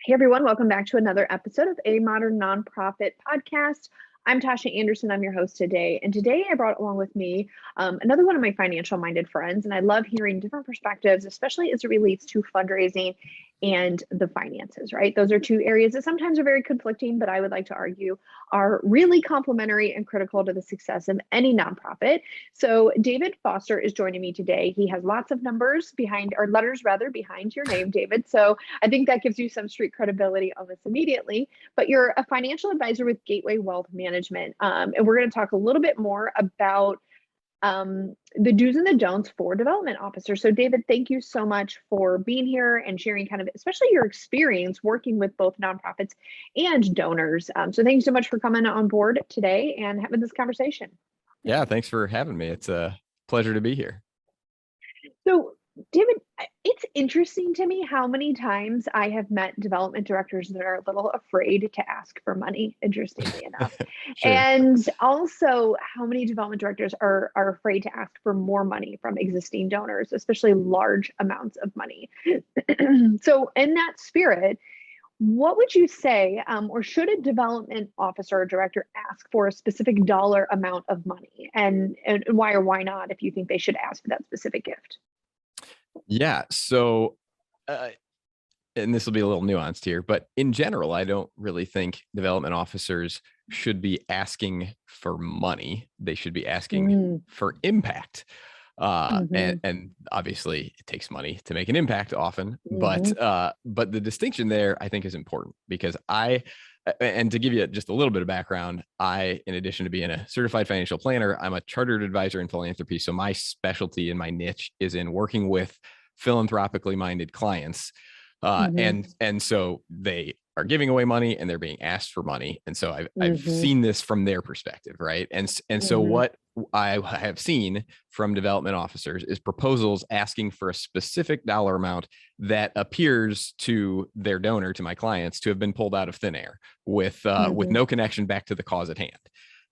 Hey everyone, welcome back to another episode of A Modern Nonprofit Podcast. I'm Tosha Anderson. I'm your host today. And today I brought along with me another one of my financial minded friends. And I love hearing different perspectives, especially as it relates to fundraising and the finances, right? Those are two areas that sometimes are very conflicting, but I would like to argue are really complementary and critical to the success of any nonprofit. So David Foster is joining me today. He has lots of numbers behind, or letters rather, behind your name, David. So I think that gives you some street credibility on this immediately. But you're a financial advisor with Gateway Wealth Management. And we're going to talk a little bit more about the do's and the don'ts for development officers. So David, thank you so much for being here and sharing kind of, especially your experience working with both nonprofits and donors. So thank you so much for coming on board today and having this conversation. Yeah, thanks for having me. It's a pleasure to be here. So David, it's interesting to me how many times I have met development directors that are a little afraid to ask for money, interestingly enough. Sure. And also how many development directors are afraid to ask for more money from existing donors, especially large amounts of money. So in that spirit, what would you say, or should a development officer or director ask for a specific dollar amount of money? And why or why not, if you think they should ask for that specific gift? Yeah. So, and this will be a little nuanced here, but in general, I don't really think development officers should be asking for money. They should be asking for impact. And obviously it takes money to make an impact often, but the distinction there I think is important because and to give you just a little bit of background, in addition to being a certified financial planner, I'm a chartered advisor in philanthropy. So my specialty and my niche is in working with philanthropically minded clients. And so they are giving away money and they're being asked for money. And so I've seen this from their perspective, right? And so what I have seen from development officers is proposals asking for a specific dollar amount that appears to their donor, to my clients, to have been pulled out of thin air with no connection back to the cause at hand.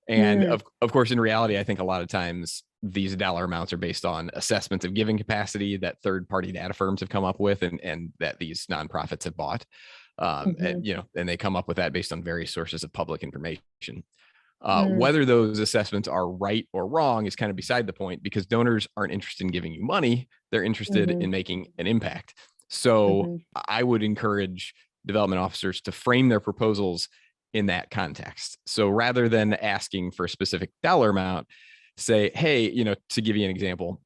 And of course, in reality, I think a lot of times these dollar amounts are based on assessments of giving capacity that third-party data firms have come up with and that these nonprofits have bought. And they come up with that based on various sources of public information. Whether those assessments are right or wrong is kind of beside the point because donors aren't interested in giving you money. They're interested in making an impact. So I would encourage development officers to frame their proposals in that context. So rather than asking for a specific dollar amount, say, hey, to give you an example,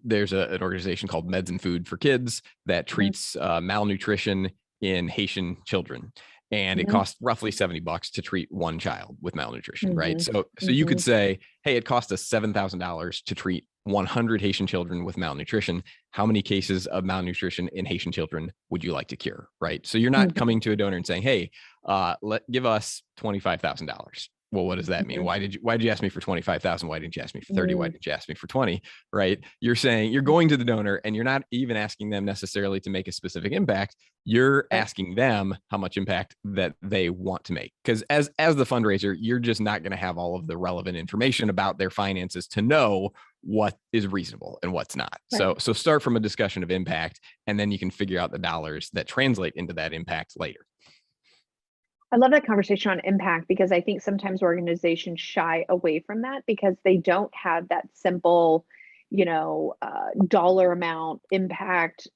there's an organization called Meds and Food for Kids that treats malnutrition in Haitian children. And it costs roughly $70 to treat one child with malnutrition, right? So you could say, hey, it cost us $7,000 to treat 100 Haitian children with malnutrition. How many cases of malnutrition in Haitian children would you like to cure, right? So you're not coming to a donor and saying, hey, give us $25,000. Well, what does that mean? Why did you ask me for 25,000? Why didn't you ask me for 30? Why didn't you ask me for 20? Right? You're saying you're going to the donor and you're not even asking them necessarily to make a specific impact. You're asking them how much impact that they want to make. Because as the fundraiser, you're just not going to have all of the relevant information about their finances to know what is reasonable and what's not. Right. So start from a discussion of impact, and then you can figure out the dollars that translate into that impact later. I love that conversation on impact because I think sometimes organizations shy away from that because they don't have that simple, dollar amount impact,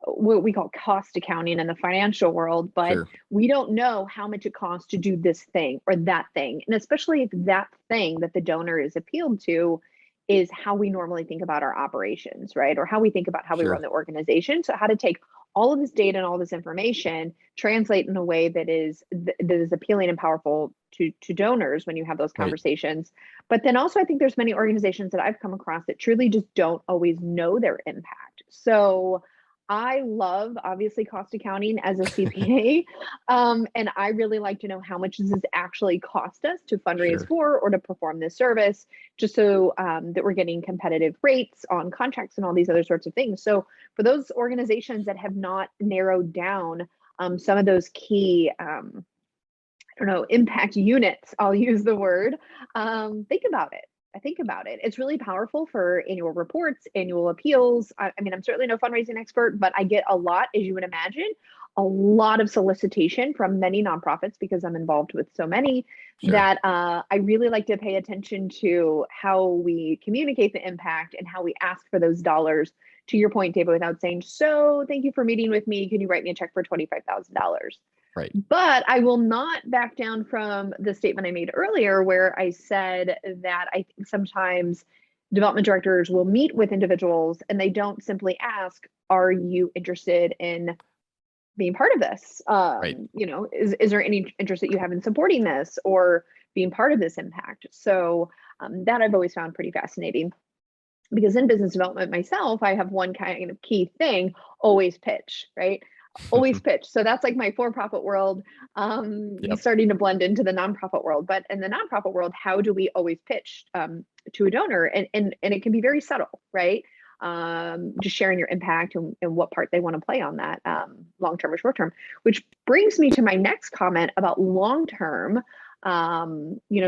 what we call cost accounting in the financial world, but we don't know how much it costs to do this thing or that thing. And especially if that thing that the donor is appealed to is how we normally think about our operations, right? Or how we think about how we run the organization. So how to take all of this data and all this information, translate in a way that is appealing and powerful to donors when you have those conversations. Right. But then also I think there's many organizations that I've come across that truly just don't always know their impact. So I love, obviously, cost accounting as a CPA, and I really like to know how much does this actually cost us to fundraise for or to perform this service, just so that we're getting competitive rates on contracts and all these other sorts of things. So for those organizations that have not narrowed down some of those key, impact units, I'll use the word, think about it. It's really powerful for annual reports, annual appeals. I mean, I'm certainly no fundraising expert, but I get a lot, as you would imagine, a lot of solicitation from many nonprofits because I'm involved with so many that I really like to pay attention to how we communicate the impact and how we ask for those dollars. To your point, David, without saying, so thank you for meeting with me. Can you write me a check for $25,000? Right. But I will not back down from the statement I made earlier, where I said that I think sometimes development directors will meet with individuals and they don't simply ask, are you interested in being part of this? You know, is there any interest that you have in supporting this or being part of this impact? So that I've always found pretty fascinating. Because in business development myself, I have one kind of key thing: always pitch, right? Always pitch. So that's like my for-profit world, starting to blend into the nonprofit world. But in the nonprofit world, how do we always pitch to a donor? And it can be very subtle, right? Just sharing your impact and what part they want to play on that, long-term or short-term, which brings me to my next comment about long-term,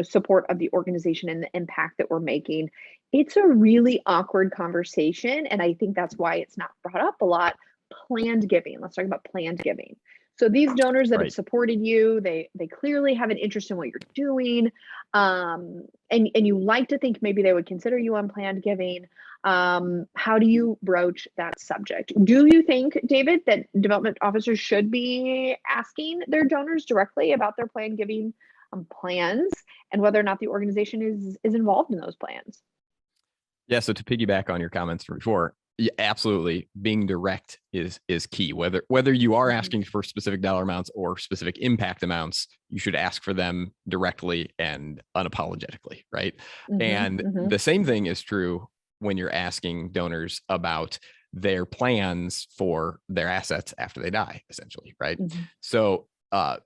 support of the organization and the impact that we're making. It's a really awkward conversation. And I think that's why it's not brought up a lot. Planned giving. Let's talk about planned giving. So these donors that have supported you, they clearly have an interest in what you're doing. And you like to think maybe they would consider you on planned giving. How do you broach that subject? Do you think, David, that development officers should be asking their donors directly about their planned giving plans and whether or not the organization is involved in those plans? Yeah. So to piggyback on your comments from before, yeah, absolutely. Being direct is key. Whether you are asking for specific dollar amounts or specific impact amounts, you should ask for them directly and unapologetically, right? And the same thing is true when you're asking donors about their plans for their assets after they die, essentially, right? So I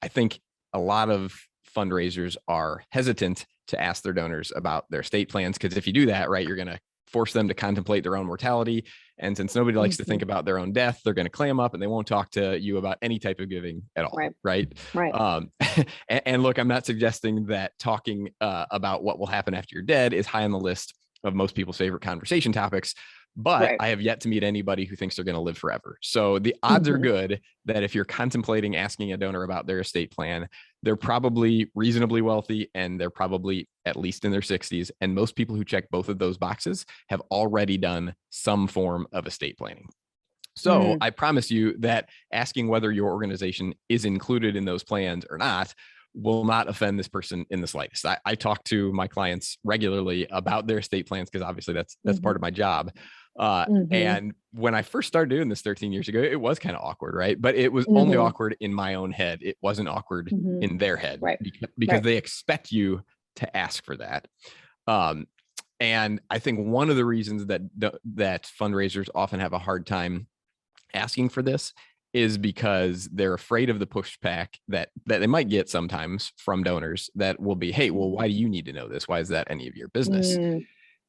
think a lot of fundraisers are hesitant to ask their donors about their estate plans, because if you do that, right, you're going to force them to contemplate their own mortality. And since nobody likes to think about their own death, they're going to clam up and they won't talk to you about any type of giving at all. Right. And look, I'm not suggesting that talking about what will happen after you're dead is high on the list of most people's favorite conversation topics, but I have yet to meet anybody who thinks they're going to live forever. So the odds are good that if you're contemplating asking a donor about their estate plan, they're probably reasonably wealthy and they're probably at least in their 60s. And most people who check both of those boxes have already done some form of estate planning. So I promise you that asking whether your organization is included in those plans or not will not offend this person in the slightest. I talk to my clients regularly about their estate plans because obviously that's part of my job. And when I first started doing this 13 years ago, it was kind of awkward, right? But it was only awkward in my own head. It wasn't awkward in their head, because they expect you to ask for that. And I think one of the reasons that fundraisers often have a hard time asking for this is because they're afraid of the pushback that they might get sometimes from donors that will be, hey, well, why do you need to know this? Why is that any of your business?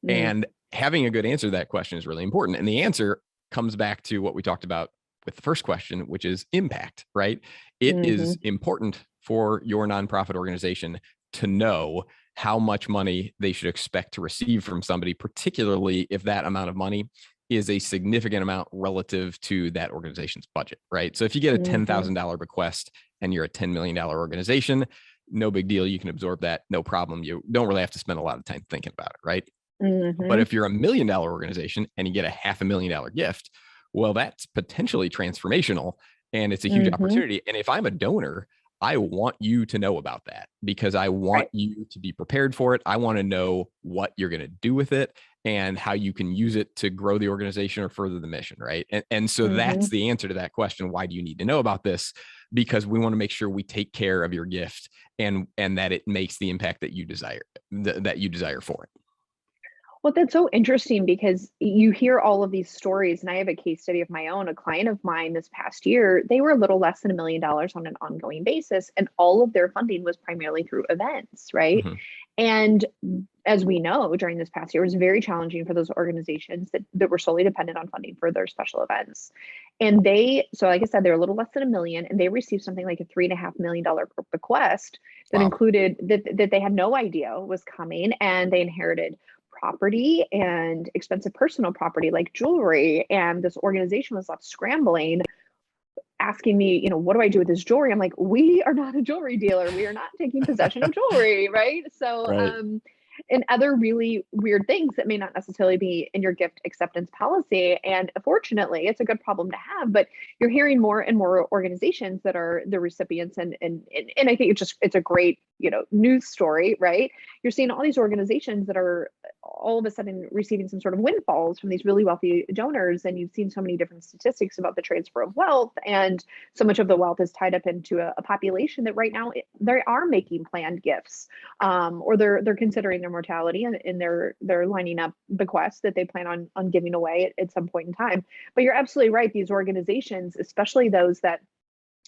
And having a good answer to that question is really important. And the answer comes back to what we talked about with the first question, which is impact, right? It is important for your nonprofit organization to know how much money they should expect to receive from somebody, particularly if that amount of money is a significant amount relative to that organization's budget, right? So if you get a $10,000 bequest and you're a $10 million organization, no big deal. You can absorb that. No problem. You don't really have to spend a lot of time thinking about it, right? But if you're $1 million organization and you get a $500,000 gift, well, that's potentially transformational and it's a huge opportunity. And if I'm a donor, I want you to know about that because I want you to be prepared for it. I want to know what you're going to do with it and how you can use it to grow the organization or further the mission, right? And so that's the answer to that question. Why do you need to know about this? Because we want to make sure we take care of your gift and that it makes the impact that you desire, that you desire for it. Well, that's so interesting because you hear all of these stories, and I have a case study of my own. A client of mine this past year, they were a little less than $1 million on an ongoing basis, and all of their funding was primarily through events, right? And as we know, during this past year, it was very challenging for those organizations that were solely dependent on funding for their special events. And so like I said, they're a little less than $1 million, and they received something like a $3.5 million bequest that included that they had no idea was coming, and they inherited property and expensive personal property like jewelry. And this organization was left scrambling asking me, what do I do with this jewelry? I'm like, we are not a jewelry dealer. We are not taking possession of jewelry, right? So, Right. and other really weird things that may not necessarily be in your gift acceptance policy. And fortunately, it's a good problem to have, but you're hearing more and more organizations that are the recipients, and I think it's a great, news story, right? You're seeing all these organizations that are all of a sudden receiving some sort of windfalls from these really wealthy donors. And you've seen so many different statistics about the transfer of wealth, and so much of the wealth is tied up into a population that right now they are making planned gifts, or they're considering their mortality, and they're lining up bequests that they plan on giving away at some point in time. But you're absolutely right. These organizations, especially those that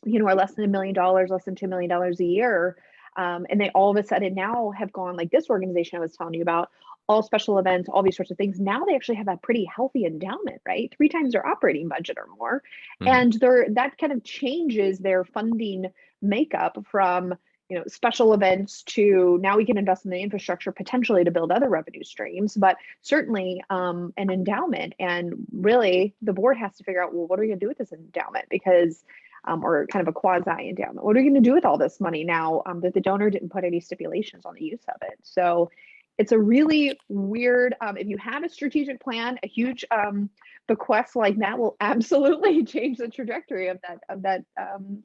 are less than $1 million, less than $2 million a year, and they all of a sudden now have gone, like this organization I was telling you about, all special events, all these sorts of things. Now they actually have a pretty healthy endowment, right? 3 times their operating budget or more. Mm-hmm. And that kind of changes their funding makeup from, special events to now we can invest in the infrastructure potentially to build other revenue streams, but certainly an endowment. And really the board has to figure out, well, what are we going to do with this endowment? Because or kind of a quasi endowment. What are you going to do with all this money now that the donor didn't put any stipulations on the use of it? So it's a really weird, if you have a strategic plan, a huge bequest like that will absolutely change the trajectory of that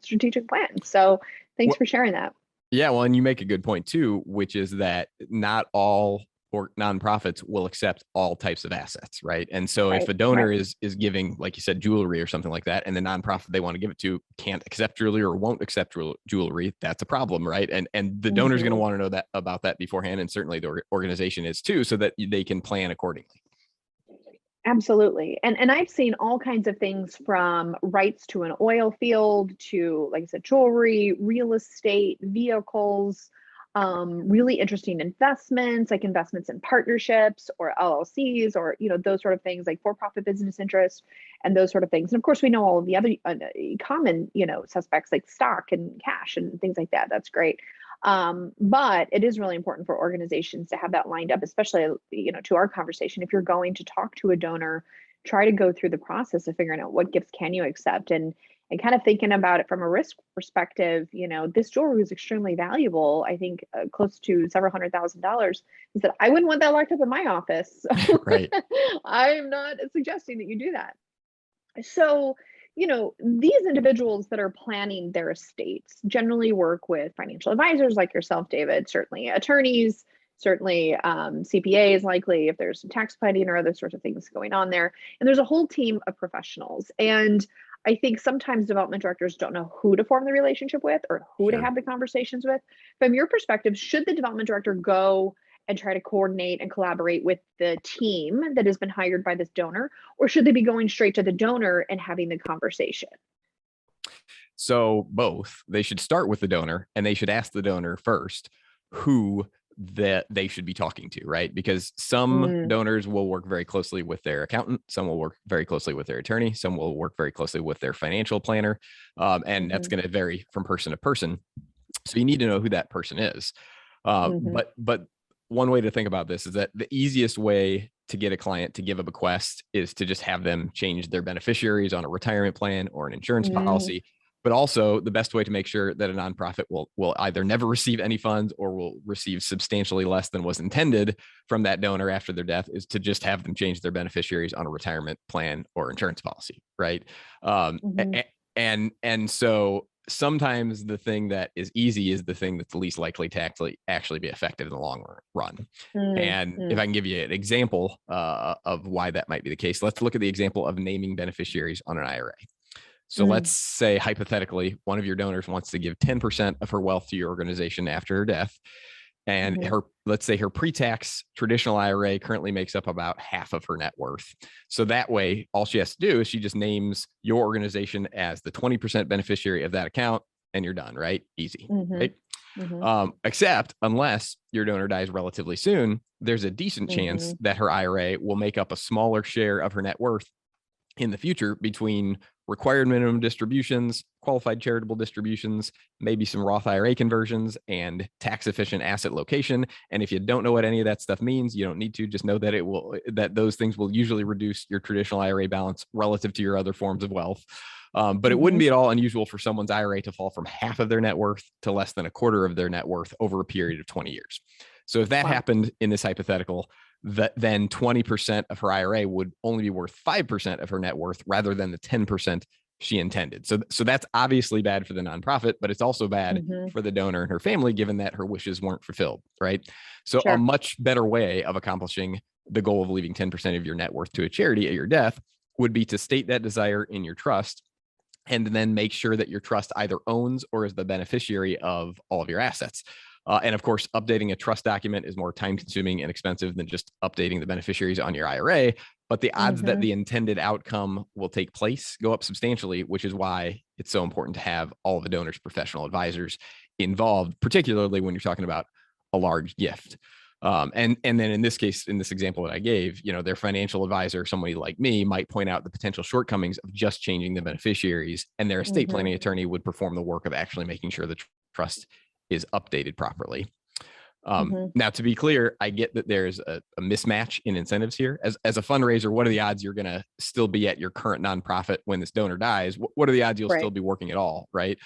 strategic plan. So thanks for sharing that. Yeah, well, and you make a good point too, which is that not all or nonprofits will accept all types of assets, right? And so if a donor is giving, like you said, jewelry or something like that, and the nonprofit they want to give it to can't accept jewelry or won't accept jewelry, that's a problem, right? And the donor's going to want to know that about that beforehand, and certainly the organization is too, so that they can plan accordingly. Absolutely. And I've seen all kinds of things, from rights to an oil field to, like I said, jewelry, real estate, vehicles, really interesting investments, like investments in partnerships or LLCs, or, those sort of things, like for-profit business interests and those sort of things. And of course, we know all of the other common, suspects like stock and cash and things like that. That's great. But it is really important for organizations to have that lined up, especially, to our conversation. If you're going to talk to a donor, try to go through the process of figuring out what gifts can you accept, and kind of thinking about it from a risk perspective. This jewelry is extremely valuable. I think close to several $100,000. Is that I wouldn't want that locked up in my office. Right. I'm not suggesting that you do that. So, these individuals that are planning their estates generally work with financial advisors like yourself, David, certainly attorneys, certainly CPAs, likely if there's some tax planning or other sorts of things going on there. And there's a whole team of professionals. And I think sometimes development directors don't know who to form the relationship with or who to have the conversations with. From your perspective, should the development director go and try to coordinate and collaborate with the team that has been hired by this donor, or should they be going straight to the donor and having the conversation? So both. They should start with the donor, and they should ask the donor first who that they should be talking to, right? Because some donors will work very closely with their accountant, some will work very closely with their attorney, some will work very closely with their financial planner, and that's going to vary from person to person. So you need to know who that person is. But one way to think about this is that the easiest way to get a client to give a bequest is to just have them change their beneficiaries on a retirement plan or an insurance policy. But also the best way to make sure that a nonprofit will either never receive any funds or will receive substantially less than was intended from that donor after their death is to just have them change their beneficiaries on a retirement plan or insurance policy, right? And so sometimes the thing that is easy is the thing that's least likely to actually be effective in the long run. And if I can give you an example of why that might be the case, let's look at the example of naming beneficiaries on an IRA. So let's say, hypothetically, one of your donors wants to give 10% of her wealth to your organization after her death. And let's say her pre-tax traditional IRA currently makes up about half of her net worth. So that way, all she has to do is she just names your organization as the 20% beneficiary of that account, and you're done, right? Easy, right? Except unless your donor dies relatively soon, there's a decent chance that her IRA will make up a smaller share of her net worth in the future between required minimum distributions, qualified charitable distributions, maybe some Roth IRA conversions, and tax efficient asset location. And if you don't know what any of that stuff means, you don't need to. Just know that those things will usually reduce your traditional IRA balance relative to your other forms of wealth. But it wouldn't be at all unusual for someone's IRA to fall from half of their net worth to less than a quarter of their net worth over a period of 20 years. So if that happened in this hypothetical, then 20% of her IRA would only be worth 5% of her net worth rather than the 10% she intended. So that's obviously bad for the nonprofit, but it's also bad for the donor and her family, given that her wishes weren't fulfilled, right? So a much better way of accomplishing the goal of leaving 10% of your net worth to a charity at your death would be to state that desire in your trust, and then make sure that your trust either owns or is the beneficiary of all of your assets. And of course, updating a trust document is more time consuming and expensive than just updating the beneficiaries on your IRA. But the odds that the intended outcome will take place go up substantially, which is why it's so important to have all the donor's professional advisors involved, particularly when you're talking about a large gift. And then in this case, in this example that I gave, their financial advisor, somebody like me, might point out the potential shortcomings of just changing the beneficiaries, and their estate planning attorney would perform the work of actually making sure the trust is updated properly. Now, to be clear, I get that there's a mismatch in incentives here. As a fundraiser, what are the odds you're going to still be at your current nonprofit when this donor dies? What are the odds you'll still be working at all, right?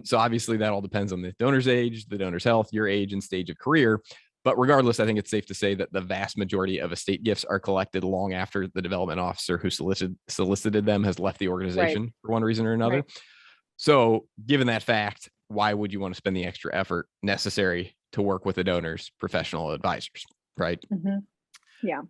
So obviously that all depends on the donor's age, the donor's health, your age and stage of career. But regardless, I think it's safe to say that the vast majority of estate gifts are collected long after the development officer who solicited them has left the organization for one reason or another. So given that fact, why would you want to spend the extra effort necessary to work with the donor's professional advisors, right? Yeah.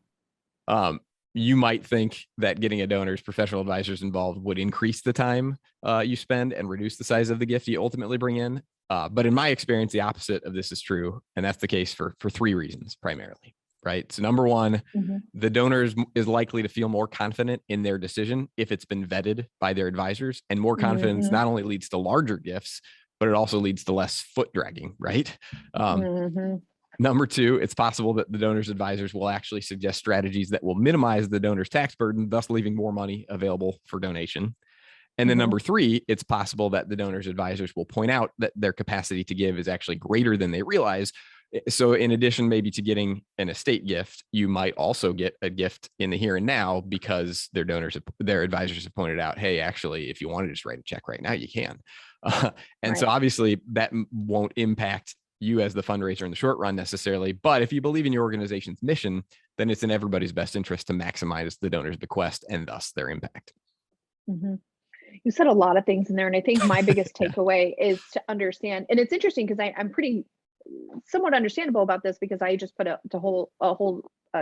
You might think that getting a donor's professional advisors involved would increase the time you spend and reduce the size of the gift you ultimately bring in. But in my experience, the opposite of this is true. And that's the case for three reasons primarily, right? So number one, the donor is likely to feel more confident in their decision if it's been vetted by their advisors, and more confidence not only leads to larger gifts, but it also leads to less foot dragging, right? Number two, it's possible that the donor's advisors will actually suggest strategies that will minimize the donor's tax burden, thus leaving more money available for donation. And then number three, it's possible that the donor's advisors will point out that their capacity to give is actually greater than they realize. So in addition, maybe to getting an estate gift, you might also get a gift in the here and now because their advisors have pointed out, hey, actually, if you want to just write a check right now, you can. So obviously that won't impact you as the fundraiser in the short run necessarily. But if you believe in your organization's mission, then it's in everybody's best interest to maximize the donor's bequest and thus their impact. You said a lot of things in there. And I think my biggest takeaway is to understand, and it's interesting because I'm pretty somewhat understandable about this because I just put a whole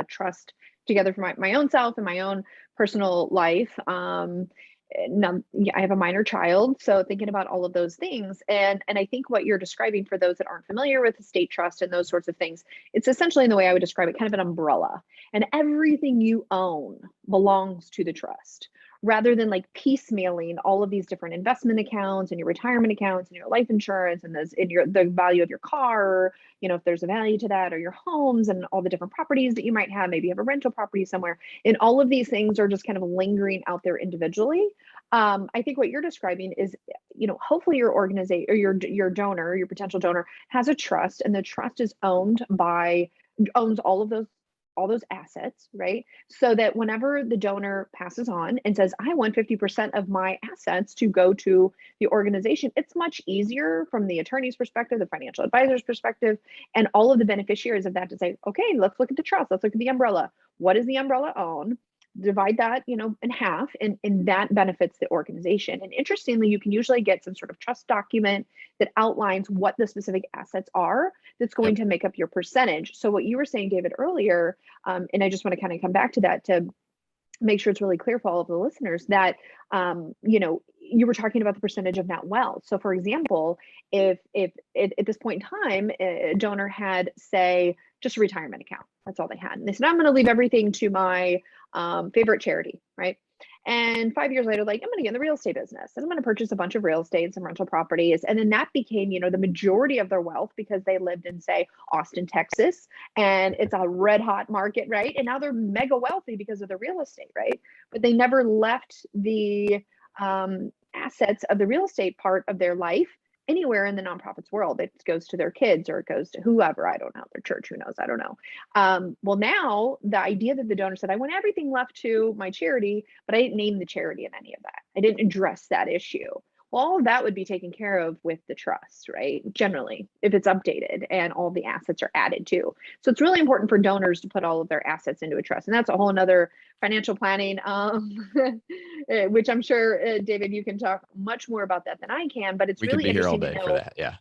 trust together for my own self and my own personal life. Now, I have a minor child, so thinking about all of those things, and I think what you're describing for those that aren't familiar with estate trust and those sorts of things, it's essentially, in the way I would describe it, kind of an umbrella, and everything you own belongs to the trust, rather than like piecemealing all of these different investment accounts and your retirement accounts and your life insurance and the value of your car, if there's a value to that, or your homes and all the different properties that you might have. Maybe you have a rental property somewhere, and all of these things are just kind of lingering out there individually. I think what you're describing is, hopefully your organization or your donor, your potential donor, has a trust, and the trust is owns all those assets, right? So that whenever the donor passes on and says, I want 50% of my assets to go to the organization, it's much easier from the attorney's perspective, the financial advisor's perspective, and all of the beneficiaries of that to say, okay, let's look at the trust. Let's look at the umbrella. What does the umbrella own? Divide that, in half, and that benefits the organization. And interestingly, you can usually get some sort of trust document that outlines what the specific assets are that's going to make up your percentage. So what you were saying, David, earlier, and I just want to kind of come back to that to make sure it's really clear for all of the listeners that, you were talking about the percentage of net wealth. So for example, if at this point in time, a donor had, say, just a retirement account, that's all they had. And they said, I'm going to leave everything to my favorite charity, right? And 5 years later, like, I'm going to get in the real estate business and I'm going to purchase a bunch of real estate, some rental properties. And then that became, the majority of their wealth because they lived in, say, Austin, Texas, and it's a red hot market, right? And now they're mega wealthy because of the real estate, right? But they never left the assets of the real estate part of their life anywhere in the nonprofits world. It goes to their kids or it goes to whoever, I don't know, their church, who knows, I don't know. Well, now the idea that the donor said, I want everything left to my charity, but I didn't name the charity in any of that. I didn't address that issue. Well, all of that would be taken care of with the trust, right? Generally, if it's updated and all the assets are added to. So it's really important for donors to put all of their assets into a trust. And that's a whole nother financial planning, which I'm sure, David, you can talk much more about that than I can, but it's We could really be here all interesting day to for know that. Yeah.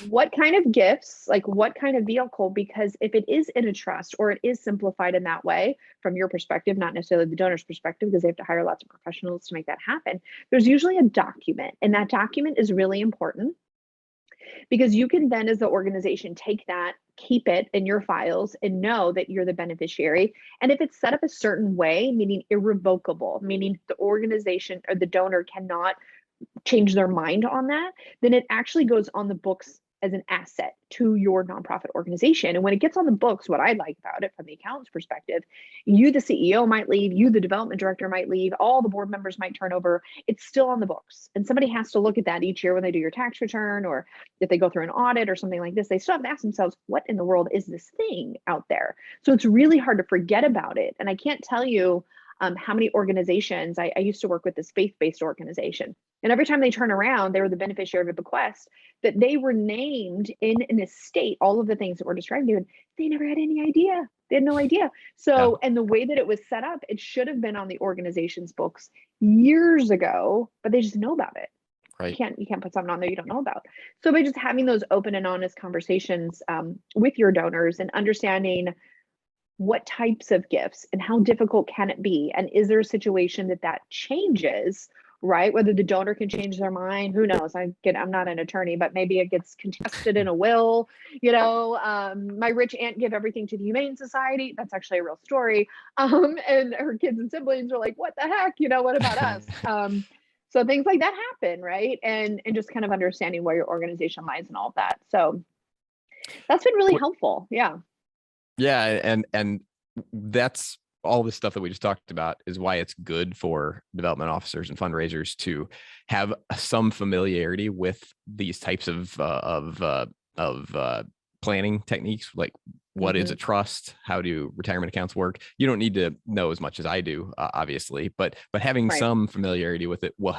what kind of gifts, like what kind of vehicle, because if it is in a trust or it is simplified in that way, from your perspective, not necessarily the donor's perspective, because they have to hire lots of professionals to make that happen, there's usually a document, and that document is really important because you can then, as the organization, take that, keep it in your files, and know that you're the beneficiary. And if it's set up a certain way, meaning irrevocable, meaning the organization or the donor cannot change their mind on that, then it actually goes on the books as an asset to your nonprofit organization. And when it gets on the books, what I like about it from the accountant's perspective, you, the CEO, might leave, you, the development director, might leave, all the board members might turn over. It's still on the books. And somebody has to look at that each year when they do your tax return, or if they go through an audit or something like this, they still have to ask themselves, what in the world is this thing out there? So it's really hard to forget about it. And I can't tell you how many organizations, I used to work with this faith-based organization. And every time they turn around, they were the beneficiary of a bequest that they were named in an estate, all of the things that we're describing, and they never had any idea. They had no idea. So, and the way that it was set up, it should have been on the organization's books years ago, but they just know about it. Right. You can't put something on there you don't know about. So by just having those open and honest conversations with your donors and understanding what types of gifts and how difficult can it be, and is there a situation that changes, right? Whether the donor can change their mind, who knows? I'm not an attorney, but maybe it gets contested in a will. My rich aunt gave everything to the Humane Society. That's actually a real story. And her kids and siblings are like, what the heck? What about us? So things like that happen, right? And just kind of understanding where your organization lies and all of that. So that's been really helpful. Yeah. Yeah, and that's all this stuff that we just talked about is why it's good for development officers and fundraisers to have some familiarity with these types of planning techniques, like what is a trust, how do retirement accounts work. You don't need to know as much as I do, obviously, but having some familiarity with it will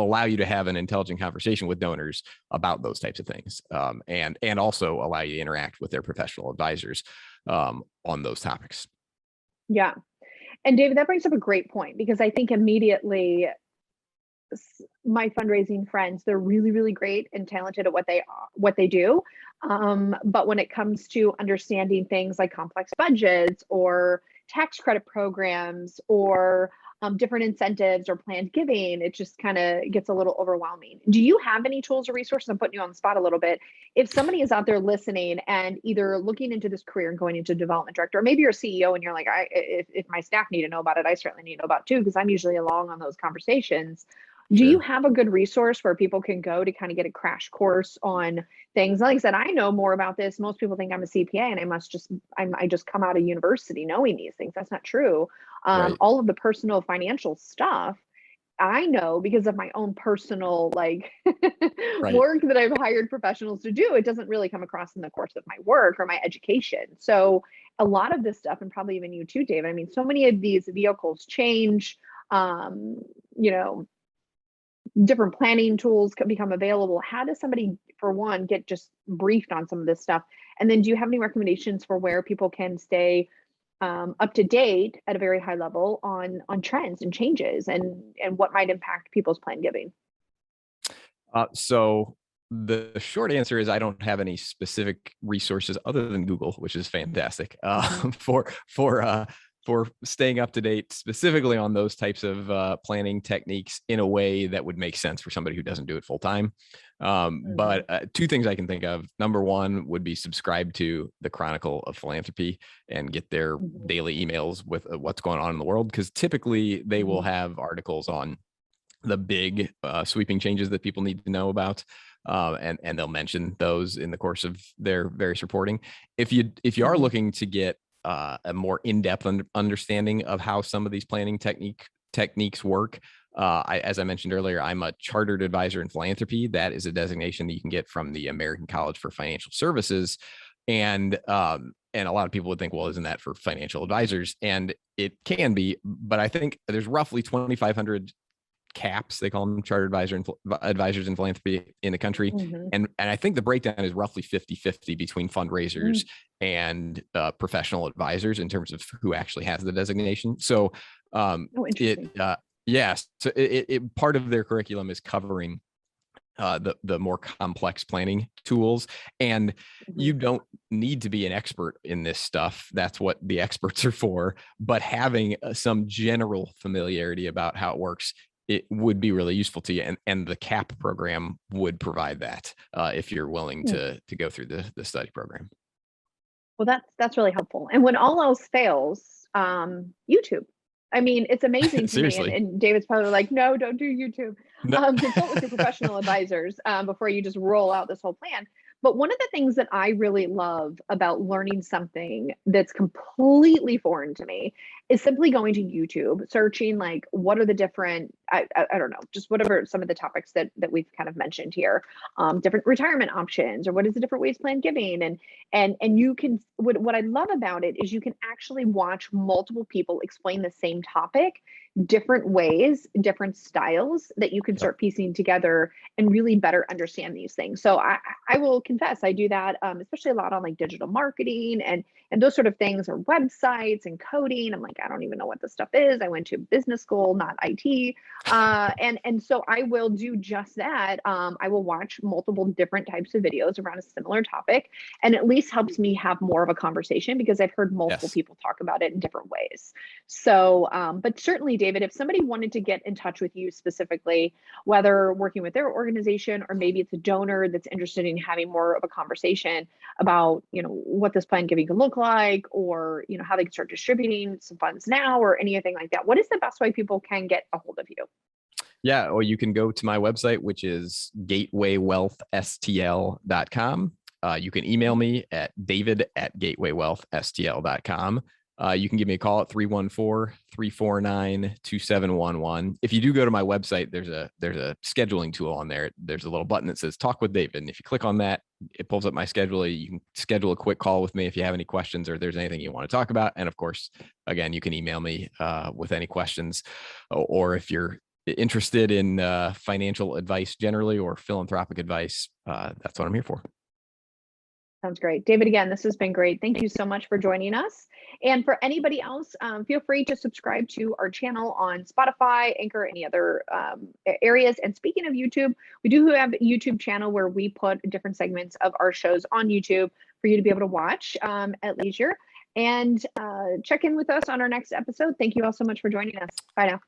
allow you to have an intelligent conversation with donors about those types of things, and also allow you to interact with their professional advisors on those topics. Yeah. And David, that brings up a great point, because I think immediately my fundraising friends, they're really, really great and talented at what they do. But when it comes to understanding things like complex budgets or tax credit programs or different incentives or planned giving, it just kind of gets a little overwhelming. Do you have any tools or resources? I'm putting you on the spot a little bit. If somebody is out there listening and either looking into this career and going into development director, or maybe you're a CEO and you're like, if my staff need to know about it, I certainly need to know about it too, because I'm usually along on those conversations. Do you have a good resource where people can go to kind of get a crash course on things? Like I said, I know more about this. Most people think I'm a CPA and I just come out of university knowing these things. That's not true. All of the personal financial stuff I know because of my own personal work that I've hired professionals to do. It doesn't really come across in the course of my work or my education. So a lot of this stuff, and probably even you too, David, I mean, so many of these vehicles change, different planning tools can become available. How does somebody, for one, get just briefed on some of this stuff? And then do you have any recommendations for where people can stay up to date at a very high level on trends and changes and what might impact people's plan giving? So the short answer is I don't have any specific resources other than Google, which is fantastic, for staying up to date specifically on those types of planning techniques in a way that would make sense for somebody who doesn't do it full time. But two things I can think of. Number one would be subscribe to the Chronicle of Philanthropy and get their daily emails with what's going on in the world, because typically they will have articles on the big sweeping changes that people need to know about. And they'll mention those in the course of their various reporting. If you are looking to get a more in-depth understanding of how some of these planning techniques work, As I mentioned earlier, I'm a chartered advisor in philanthropy. That is a designation that you can get from the American College for Financial Services. And a lot of people would think, well, isn't that for financial advisors? And it can be, but I think there's roughly 2,500 CAPs, they call them, chartered advisors in philanthropy in the country. Mm-hmm. And I think the breakdown is roughly 50-50 between fundraisers and professional advisors in terms of who actually has the designation. So yes, so it part of their curriculum is covering the more complex planning tools. And you don't need to be an expert in this stuff. That's what the experts are for. But having some general familiarity about how it works, it would be really useful to you. And the CAP program would provide that if you're willing to go through the study program. Well, that's really helpful. And when all else fails, YouTube. I mean, it's amazing to me. And David's probably like, no, don't do YouTube. Consult with your professional advisors before you just roll out this whole plan. But one of the things that I really love about learning something that's completely foreign to me is simply going to YouTube, searching like, what are the different, I don't know, just whatever some of the topics that we've kind of mentioned here, different retirement options, or what is the different ways plan giving. And you can, what I love about it is you can actually watch multiple people explain the same topic, different ways, different styles that you can start piecing together and really better understand these things. So I will confess, I do that, especially a lot on like digital marketing and those sort of things, or websites and coding. I'm like, I don't even know what this stuff is. I went to business school, not IT. And so I will do just that. I will watch multiple different types of videos around a similar topic, and at least helps me have more of a conversation because I've heard multiple people talk about it in different ways. So, but certainly, David, if somebody wanted to get in touch with you specifically, whether working with their organization or maybe it's a donor that's interested in having more of a conversation about, what this plan giving can look like, or, how they can start distributing some funds now or anything like that, what is the best way people can get a hold of you? Yeah, or you can go to my website, which is gatewaywealthstl.com. You can email me at david@gatewaywealthstl.com. You can give me a call at 314-349-2711. If you do go to my website, there's a scheduling tool on there. There's a little button that says talk with David. And if you click on that, it pulls up my schedule. You can schedule a quick call with me if you have any questions or there's anything you want to talk about. And of course, again, you can email me with any questions, or if you're interested in financial advice generally or philanthropic advice, that's what I'm here for. Sounds great. David, again, this has been great. Thank you so much for joining us. And for anybody else, feel free to subscribe to our channel on Spotify, Anchor, any other areas. And speaking of YouTube, we do have a YouTube channel where we put different segments of our shows on YouTube for you to be able to watch at leisure. And check in with us on our next episode. Thank you all so much for joining us. Bye now.